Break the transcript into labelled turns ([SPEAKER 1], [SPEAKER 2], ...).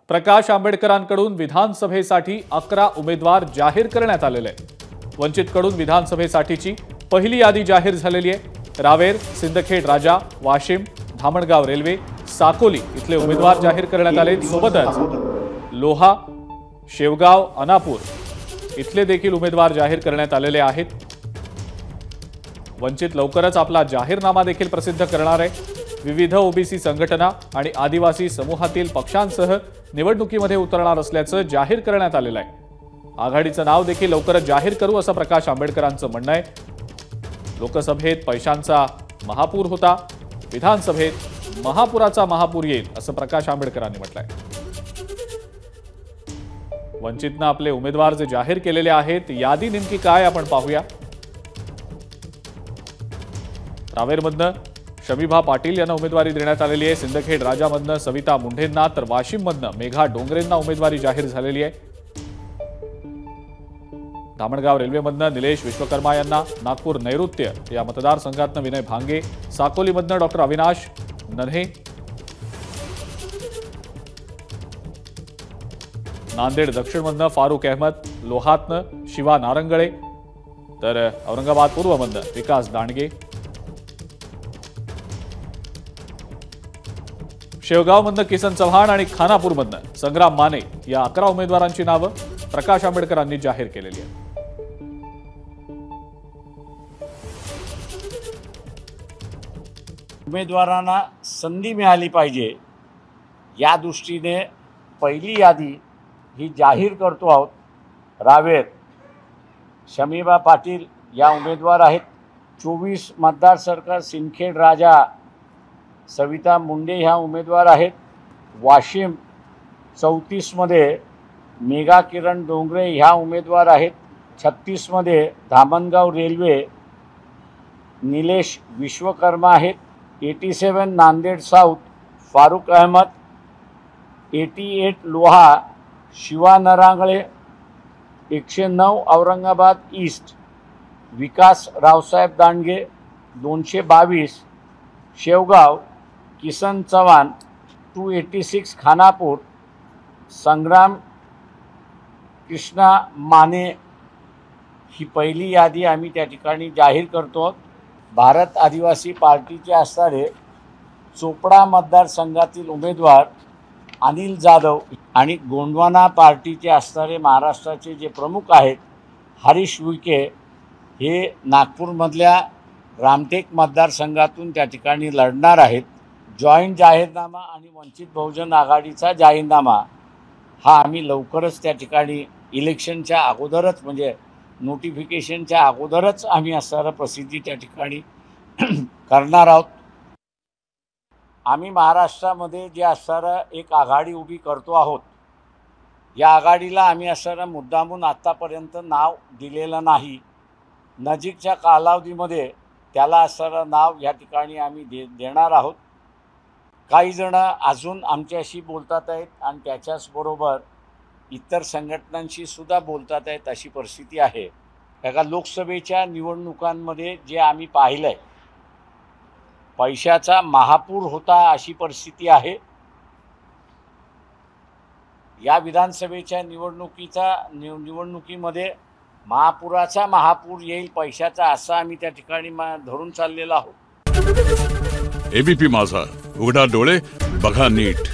[SPEAKER 1] प्रकाश आंबेडकरांकडून विधानसभेसाठी 11 उमेदवार जाहीर करण्यात आलेले आहेत। वंचितकडून विधानसभेसाठीची पहिली यादी जाहीर झालेली आहे। रावेर, सिंदखेड राजा, वाशिम, धामणगाव रेल्वे, साकोली इथले उमेदवार जाहीर करण्यात आले। सोबतच लोहा, शेवगाव, अनापूर इथले देखील उमेदवार जाहीर करण्यात आलेले आहेत। वंचित लवकरच आपला जाहीरनामा देखील प्रसिद्ध करणार आहे। विविध ओबीसी संघटना आणि आदिवासी समूहातील पक्षांसह निवडणुकीमध्ये उतरणार असल्याचं जाहीर करण्यात आलेलं आहे। आघाडीचं नाव देखील लवकरच जाहीर करू असं प्रकाश आंबेडकरांचं म्हणणं आहे। लोकसभेत पैशांचा महापूर होता, विधानसभेत महापुराचा महापूर येईल असं प्रकाश आंबेडकरांनी म्हटलंय। वंचितनं आपले उमेदवार जे जाहीर केलेले आहेत, यादी नेमकी काय आपण पाहूया। रावेरमधनं शमीभा पाटील यांना उमेदवारी देण्यात आलेली आहे। सिंदखेड राजामधनं सविता मुंढेंना तर वाशिममधनं मेघा डोंगरेंना उमेदवारी जाहीर झालेली आहे। धामणगाव रेल्वेमधनं निलेश विश्वकर्मा यांना, नागपूर नैऋत्य या मतदारसंघातनं विनय भांगे, साकोलीमधनं डॉक्टर अविनाश नन्हे, नांदेड दक्षिणमधनं फारुक अहमद, लोहातनं शिवा नारंगळे तर औरंगाबाद पूर्वमधनं विकास दांडगे, शेवगावमधनं किसन चव्हाण आणि खानापूरमधनं संग्राम माने या 11 उमेदवारांची नावं प्रकाश आंबेडकरांनी जाहीर केलेली आहेत।
[SPEAKER 2] उमेदवारांना संधी मिळाली पाहिजे या दृष्टीने पहिली यादी ही जाहीर करतो आहोत। रावेर शमीभा पाटील या उमेदवार आहेत। 24 मतदारसंघ सिंदखेड राजा सविता मुंडे ह्या उमेदवार आहेत। वाशिम 34 मध्ये मेघा किरण डोंगरे ह्या उमेदवार आहेत। 36 मध्ये धामणगाव रेल्वे निलेश विश्वकर्मा आहेत। 87 नांदेड साऊथ फारुक अहमद, 88 लोहा शिवा नारंगळे, 109 औरंगाबाद ईस्ट विकास रावसाहेब दांडगे, 222 शेवगाव किसन चव्हाण, 286 खानापूर संग्राम कृष्णा माने ही पहिली यादी आम्ही त्या ठिकाणी जाहीर करतो। भारत आदिवासी पार्टीचे असणारे चोपडा मतदारसंघातील उमेदवार अनिल जाधव आणि गोंडवाना पार्टीचे असणारे महाराष्ट्राचे जे प्रमुख आहेत हरीश उईके हे नागपूरमधल्या रामटेक मतदारसंघातून त्या ठिकाणी लढणार आहेत। जॉईंट जाहीरनामा आणि वंचित बहुजन आघाडीचा जाहीरनामा हा आम्ही लवकरच त्या ठिकाणी इलेक्शनच्या अगोदरच म्हणजे नोटिफिकेशनच्या अगोदरच आम्ही असणारा प्रसिद्धी त्या ठिकाणी करणार आहोत। आम्ही महाराष्ट्रामध्ये जे असणारं एक आघाडी उभी करतो आहोत, या आघाडीला आम्ही असणारं मुद्दामून आत्तापर्यंत नाव दिलेलं नाही। नजीकच्या कालावधीमध्ये त्याला असणारं नाव या ठिकाणी आम्ही देणार आहोत। काही जण अजून आमच्याशी बोलतात आहेत आणि त्याच्याचबरोबर इतर संघटनांशी सुद्धा बोलतात आहेत अशी परिस्थिती आहे। एका लोकसभेच्या निवडणुकांमध्ये जे आम्ही पाहिलं आहे, पैशाचा महापूर होता अशी परिस्थिती आहे। या विधानसभेच्या निवडणुकीमध्ये महापुराचा महापूर येईल पैशाचा असा आम्ही त्या ठिकाणी धरून चाललेलो आहोत।
[SPEAKER 3] एबीपी माझा, उघडा डोळे बघा नीट।